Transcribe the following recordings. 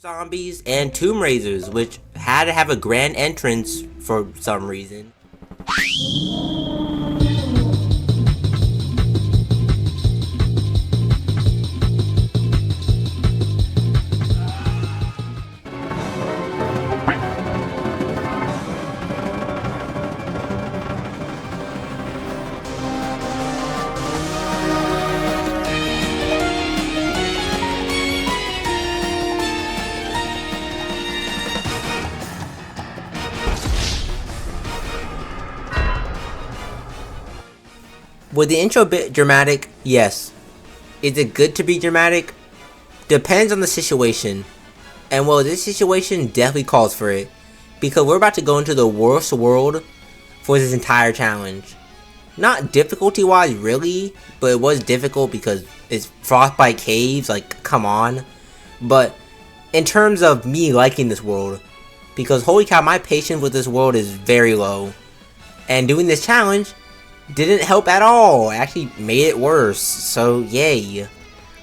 zombies and tomb raiders, which had to have a grand entrance for some reason. Was the intro a bit dramatic? Yes. Is it good to be dramatic? Depends on the situation. And well, this situation definitely calls for it, because we're about to go into the worst world for this entire challenge. Not difficulty wise really, but it was difficult because it's Frostbite caves, like come on. But in terms of me liking this world, because holy cow, my patience with this world is very low. And doing this challenge didn't help at all. It actually made it worse, so yay.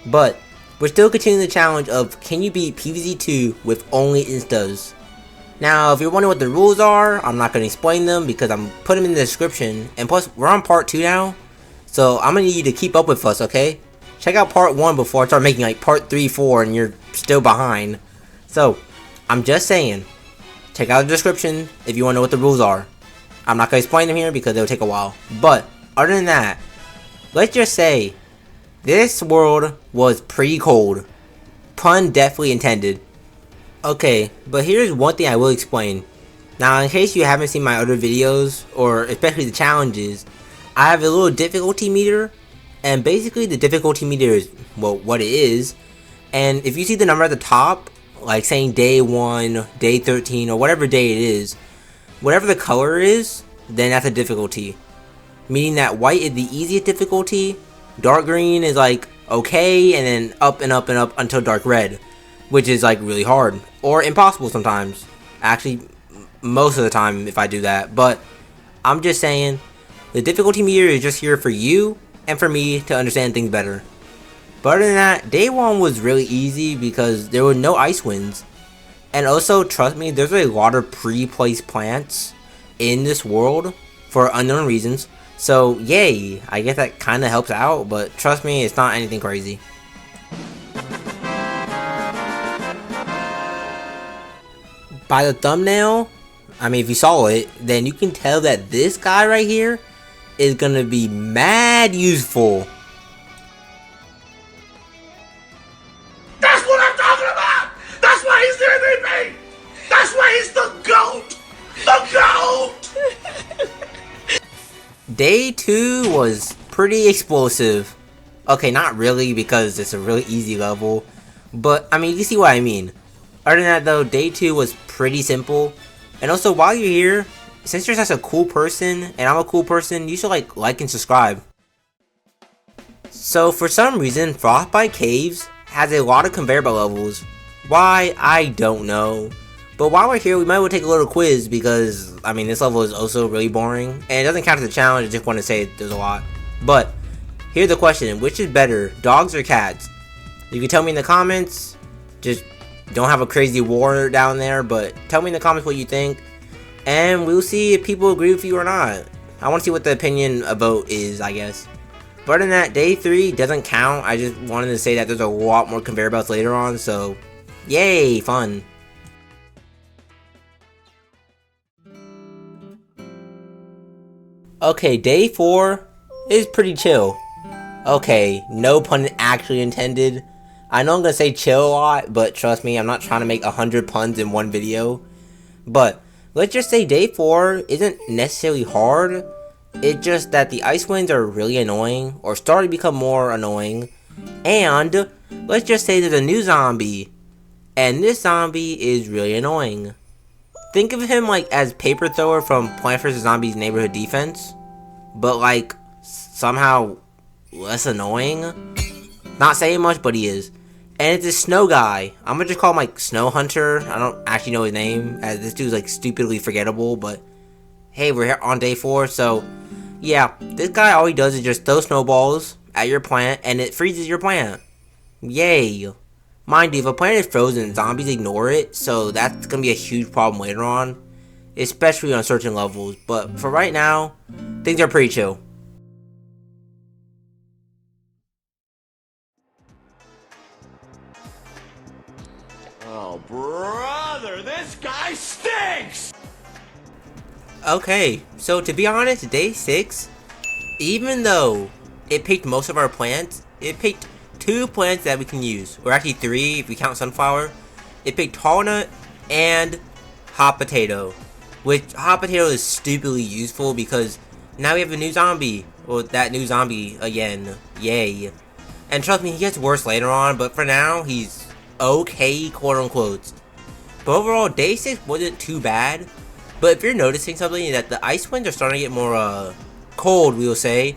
But we're still continuing the challenge of can you beat PvZ2 with Only Instas. Now if you're wondering what the rules are, I'm not going to explain them because I'm putting them in the description, and plus we're on part 2 now, so I'm going to need you to keep up with us, okay? Check out part 1 before I start making like part 3, 4 and you're still behind. So I'm just saying, check out the description if you want to know what the rules are. I'm not going to explain them here because it'll take a while. But other than that, let's just say this world was pretty cold. Pun definitely intended. Okay, but here's one thing I will explain. Now in case you haven't seen my other videos, or especially the challenges, I have a little difficulty meter. And basically the difficulty meter is, well, what it is. And if you see the number at the top, like saying day 1, day 13, or whatever day it is, whatever the color is, then that's a difficulty. Meaning that white is the easiest difficulty, dark green is like okay, and then up and up and up until dark red, which is like really hard, or impossible sometimes. Actually, most of the time if I do that, but I'm just saying, the difficulty meter is just here for you and for me to understand things better. But other than that, day 1 was really easy because there were no ice winds. And also, trust me, there's a lot of pre-placed plants in this world for unknown reasons. So, yay, I guess that kind of helps out, but trust me, it's not anything crazy. By the thumbnail, I mean, if you saw it, then you can tell that this guy right here is gonna be mad useful. That's what I'm talking about! That's why he's the MVP! That's why he's the GOAT! The GOAT! Day 2 was pretty explosive. Okay, not really because it's a really easy level, but I mean, you see what I mean. Other than that though, day 2 was pretty simple. And also, while you're here, since you're such a cool person and I'm a cool person, you should like and subscribe. So for some reason, Frostbite Caves has a lot of conveyor belt levels. Why, I don't know. But while we're here, we might as well take a little quiz because, I mean, this level is also really boring. And it doesn't count as a challenge, I just want to say there's a lot. But, here's the question, which is better, dogs or cats? You can tell me in the comments, just don't have a crazy war down there, but tell me in the comments what you think. And we'll see if people agree with you or not. I want to see what the opinion of vote is, I guess. But other than that, day 3 doesn't count. I just wanted to say that there's a lot more conveyor belts later on, so yay, fun. Okay, day 4 is pretty chill. Okay, no pun actually intended. I know I'm gonna say chill a lot, but trust me, I'm not trying to make 100 puns in one video. But let's just say day 4 isn't necessarily hard. It's just that the ice winds are really annoying, or starting to become more annoying. And let's just say there's a new zombie, and this zombie is really annoying. Think of him like as Paper Thrower from Plants vs. Zombies Neighborhood Defense, but like somehow less annoying. Not saying much, but he is. And it's this snow guy. I'm gonna just call him like Snow Hunter. I don't actually know his name, as this dude's like stupidly forgettable, but hey, we're here on day 4, so yeah, this guy, all he does is just throw snowballs at your plant and it freezes your plant. Yay. Mind you, if a planet is frozen, zombies ignore it, so that's gonna be a huge problem later on, especially on certain levels. But for right now, things are pretty chill. Oh, brother, this guy stinks! Okay, so to be honest, day 6, even though it picked most of our plants, it picked 2 plants that we can use, or actually 3 if we count sunflower. It picked walnut and hot potato, which hot potato is stupidly useful because now we have a new zombie. Well, that new zombie again, yay. And trust me, he gets worse later on, but for now, he's okay, quote unquote. But overall, day 6 wasn't too bad. But if you're noticing something, that the ice winds are starting to get more cold, we will say.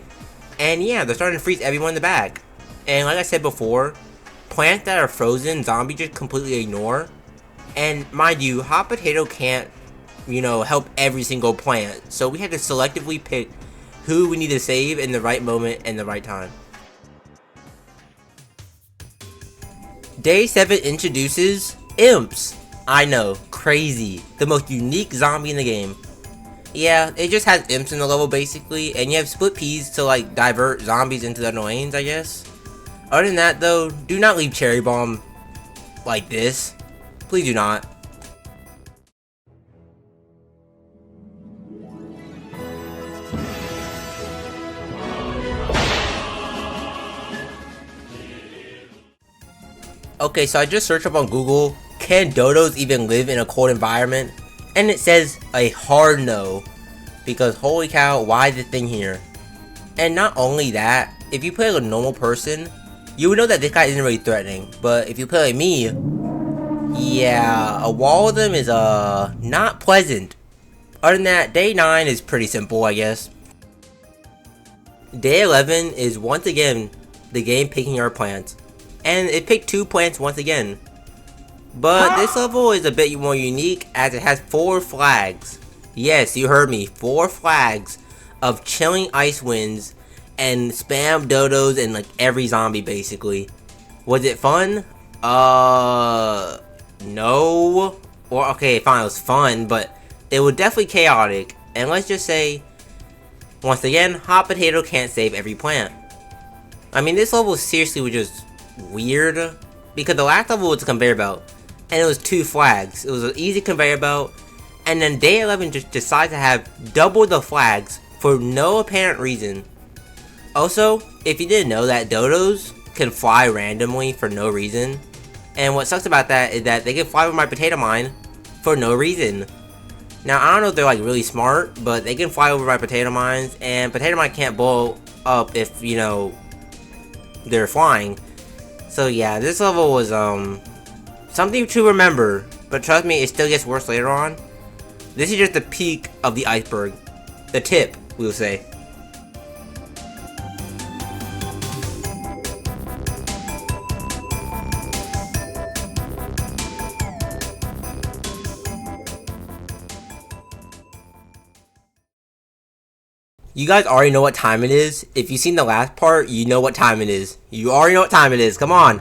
And yeah, they're starting to freeze everyone in the bag. And like I said before, plants that are frozen, zombies just completely ignore. And mind you, hot potato can't, help every single plant. So we had to selectively pick who we need to save in the right moment and the right time. Day 7 introduces IMPS. I know, crazy. The most unique zombie in the game. Yeah, it just has imps in the level basically, and you have split peas to like divert zombies into their lanes, I guess. Other than that though, do not leave Cherry Bomb like this. Please do not. Okay, so I just searched up on Google, can dodos even live in a cold environment? And it says a hard no, because holy cow, why the thing here? And not only that, if you play like a normal person, you would know that this guy isn't really threatening. But if you play like me, yeah, a wall of them is not pleasant. Other than that, day 9 is pretty simple, I guess. Day 11 is once again the game picking our plants. And it picked 2 plants once again. But this level is a bit more unique as it has 4 flags. Yes, you heard me, 4 flags of chilling ice winds and spam dodos and like every zombie basically. Was it fun? No. Or okay, fine, it was fun, but it was definitely chaotic. And let's just say, once again, hot potato can't save every plant. I mean, this level seriously was just weird, because the last level was a conveyor belt, and it was 2 flags. It was an easy conveyor belt, and then day 11 just decided to have double the flags for no apparent reason. Also, if you didn't know that dodos can fly randomly for no reason, and what sucks about that is that they can fly over my potato mine for no reason. Now, I don't know if they're like really smart, but they can fly over my potato mines, and potato mine can't blow up if, they're flying. So yeah, this level was something to remember, but trust me, it still gets worse later on. This is just the peak of the iceberg. The tip, we'll say. You guys already know what time it is. If you've seen the last part, you know what time it is. You already know what time it is. Come on.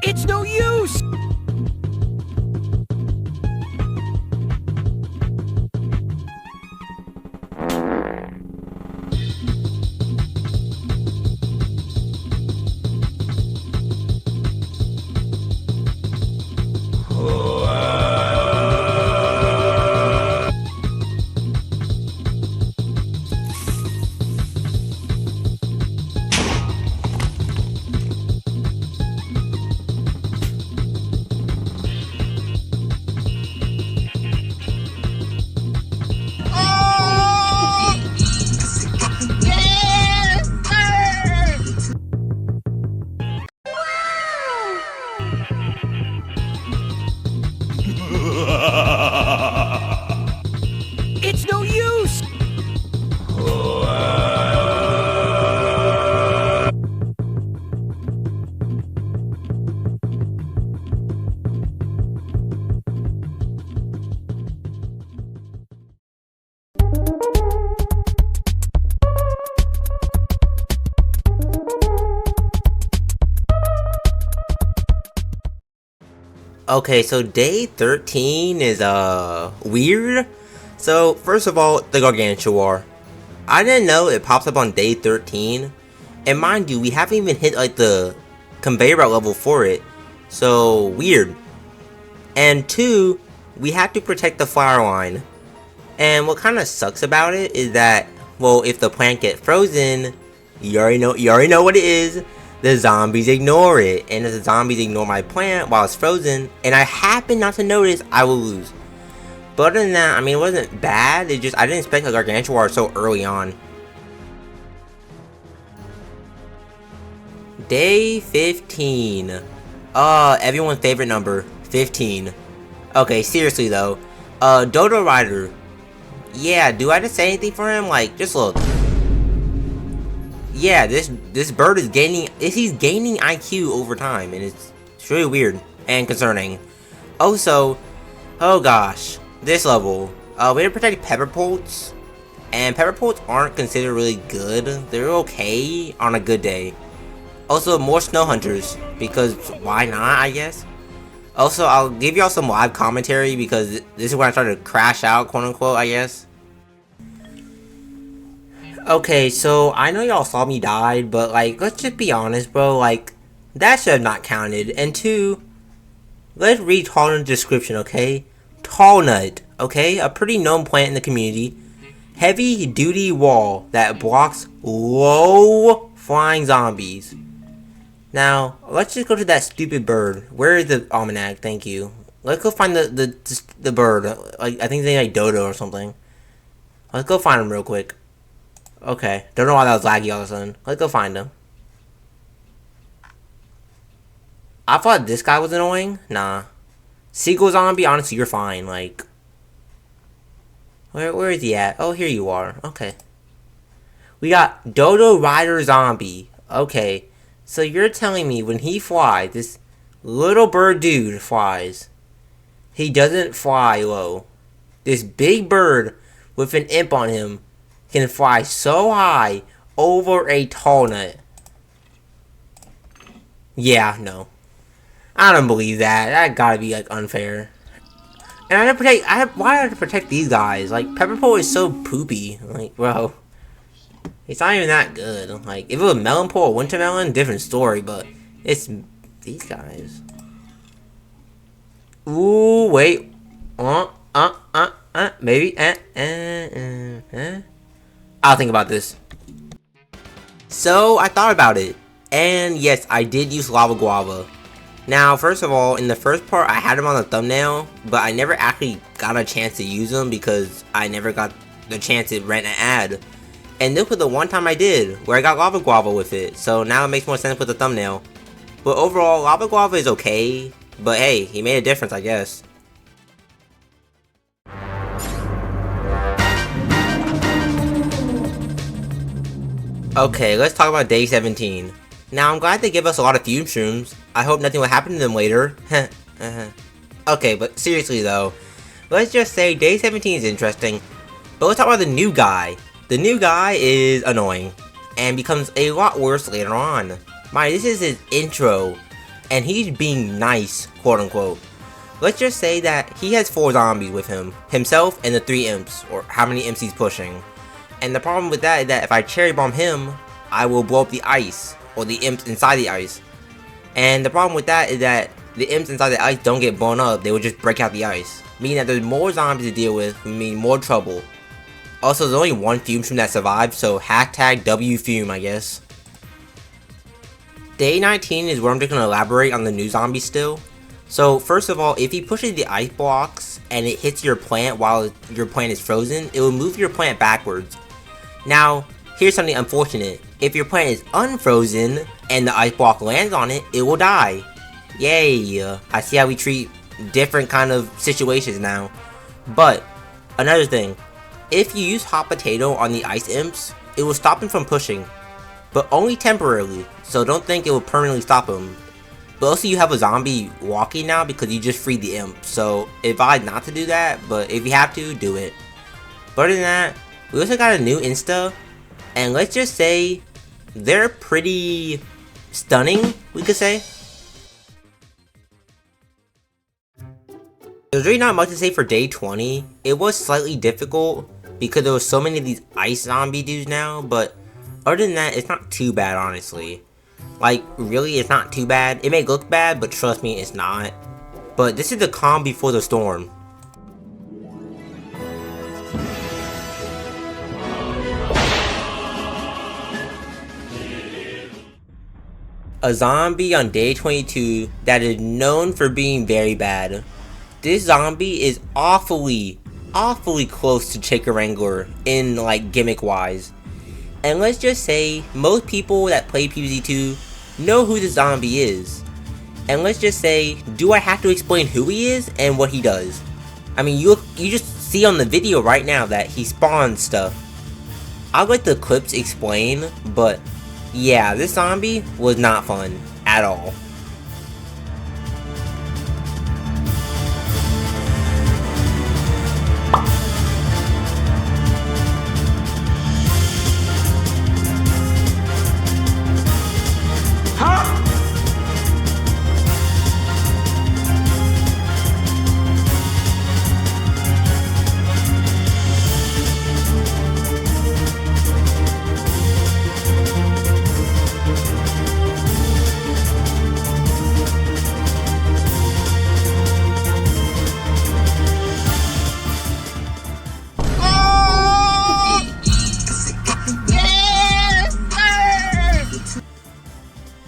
It's no use! Okay, so day 13 is weird. So first of all, the Gargantuar. I didn't know it pops up on day 13. And mind you, we haven't even hit like the conveyor belt level for it. So weird. And two, we have to protect the flower line. And what kind of sucks about it is that, well, if the plant gets frozen, you already know what it is. The zombies ignore it, and if the zombies ignore my plant while it's frozen, and I happen not to notice, I will lose. But other than that, I mean, it wasn't bad. It just, I didn't expect a Gargantuar so early on. Day 15. Everyone's favorite number, 15. Okay, seriously though. Dodo Rider. Yeah, do I just say anything for him? Like, just look. Yeah, this bird is he's gaining IQ over time, and it's really weird and concerning. Also, oh gosh, this level, we have to protect pepper poults, and pepper poults aren't considered really good. They're okay on a good day. Also, more snow hunters, because why not, I guess. Also, I'll give y'all some live commentary because this is when I started to crash out, quote unquote, I guess. Okay, so I know y'all saw me die, but like, let's just be honest, bro. Like, that should have not counted. And two, let's read Tallnut's description, okay? Tallnut, okay? A pretty known plant in the community. Heavy duty wall that blocks low flying zombies. Now, let's just go to that stupid bird. Where is the almanac? Thank you. Let's go find the bird. Like, I think they like Dodo or something. Let's go find him real quick. Okay, don't know why that was laggy all of a sudden. Let's go find him. I thought this guy was annoying. Nah. Seagull zombie, honestly, you're fine. Like, where is he at? Oh, here you are. Okay. We got Dodo Rider zombie. Okay, so you're telling me when he flies, this little bird dude flies, he doesn't fly low. This big bird with an imp on him can fly so high over a tall nut. Yeah, no. I don't believe that. That gotta be like unfair. And I have to protect. Why do I have to protect these guys? Like, Pepperpole is so poopy. Like, bro, it's not even that good. Like, if it was Melonpole or Wintermelon, different story. But it's these guys. Ooh, wait. Maybe. I'll think about this. So, I thought about it. And yes, I did use Lava Guava. Now, first of all, in the first part, I had him on the thumbnail, but I never actually got a chance to use him because I never got the chance to rent an ad. And this was the one time I did, where I got Lava Guava with it, so now it makes more sense with the thumbnail. But overall, Lava Guava is okay, but hey, he made a difference, I guess. Okay, let's talk about day 17. Now, I'm glad they give us a lot of fume shrooms. I hope nothing will happen to them later. Okay, but seriously though, let's just say day 17 is interesting. But let's talk about the new guy. The new guy is annoying, and becomes a lot worse later on. This is his intro, and he's being nice, quote unquote. Let's just say that he has 4 zombies with him, himself and the 3 imps, or how many imps he's pushing. And the problem with that is that if I cherry bomb him, I will blow up the ice, or the imps inside the ice. And the problem with that is that the imps inside the ice don't get blown up, they will just break out the ice. Meaning that there's more zombies to deal with, meaning more trouble. Also, there's only one fume shroom that survived, so hashtag WFume, I guess. Day 19 is where I'm just going to elaborate on the new zombies still. So, first of all, if he pushes the ice blocks and it hits your plant while your plant is frozen, it will move your plant backwards. Now, here's something unfortunate. If your plant is unfrozen and the ice block lands on it, it will die. Yay! I see how we treat different kind of situations now. But, another thing. If you use hot potato on the ice imps, it will stop him from pushing. But only temporarily, so don't think it will permanently stop him. But also you have a zombie walking now because you just freed the imp. So, advise not to do that, but if you have to, do it. But other than that, we also got a new Insta. And let's just say, they're pretty stunning, we could say. There's really not much to say for day 20. It was slightly difficult because there was so many of these ice zombie dudes now, but other than that, it's not too bad, honestly. Like, really, it's not too bad. It may look bad, but trust me, it's not. But this is the calm before the storm. A zombie on day 22 that is known for being very bad. This zombie is awfully close to Chicken Wrangler in like gimmick wise. And let's just say most people that play PvZ2 know who the zombie is. And let's just say, do I have to explain who he is and what he does? I mean, you just see on the video right now that he spawns stuff. I'll let the clips explain, but yeah, this zombie was not fun at all.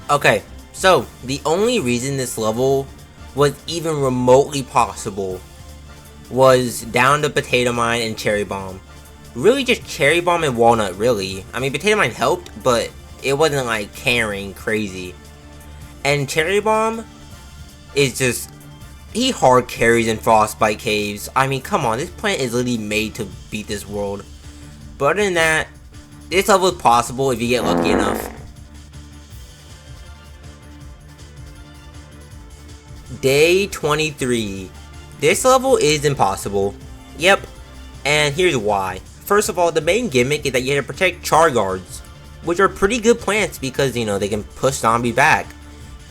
Okay, so the only reason this level was even remotely possible was down to Potato Mine and Cherry Bomb. Really just Cherry Bomb and Walnut, really. I mean, Potato Mine helped, but it wasn't like carrying crazy. And Cherry Bomb is just, he hard carries in Frostbite caves. I mean, come on, this plant is literally made to beat this world. But other than that, this level is possible if you get lucky enough. Day 23. This level is impossible. Yep, and here's why. First of all, the main gimmick is that you have to protect char guards, which are pretty good plants because, you know, they can push zombie back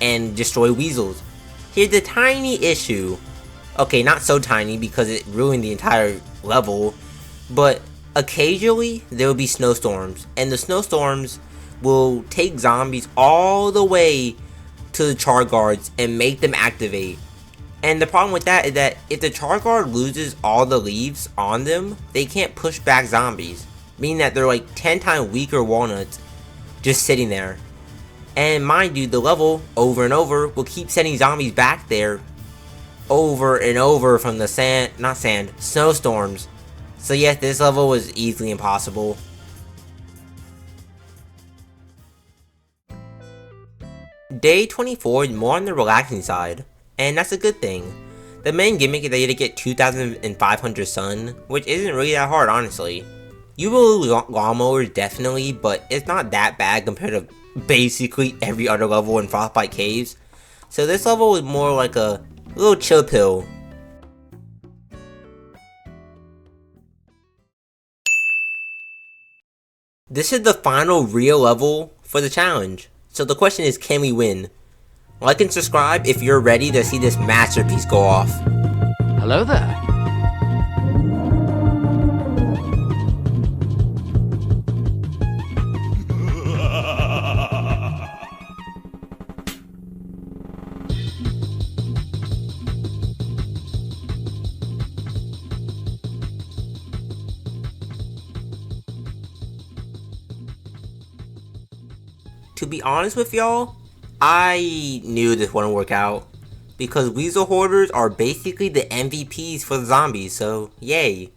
and destroy weasels. Here's the tiny issue. Okay, not so tiny because it ruined the entire level, but occasionally there will be snowstorms, and the snowstorms will take zombies all the way to the char guards and make them activate. And the problem with that is that if the char guard loses all the leaves on them, they can't push back zombies, meaning that they're like 10 times weaker walnuts just sitting there. And mind you, the level over and over will keep sending zombies back there over and over from the snowstorms. So yes, this level was easily impossible. Day 24 is more on the relaxing side, and that's a good thing. The main gimmick is that you have to get 2,500 sun, which isn't really that hard, honestly. You will lose lawnmowers definitely, but it's not that bad compared to basically every other level in Frostbite Caves. So this level is more like a little chill pill. This is the final real level for the challenge. So the question is, can we win? Like and subscribe if you're ready to see this masterpiece go off. Hello there. To be honest with y'all, I knew this wouldn't work out, because Weasel Hoarders are basically the MVPs for the zombies, so yay.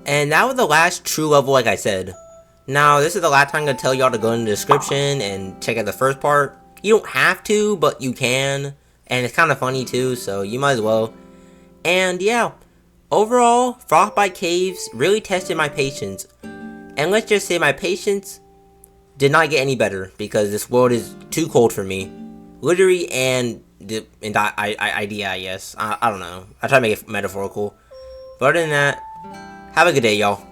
And that was the last true level, like I said. Now, this is the last time I'm going to tell y'all to go in the description and check out the first part. You don't have to, but you can, and it's kind of funny too, so you might as well. And yeah, overall, Frostbite Caves really tested my patience. And let's just say my patience did not get any better, because this world is too cold for me. Literally and idea, I guess. I don't know. I try to make it metaphorical. But other than that, have a good day, y'all.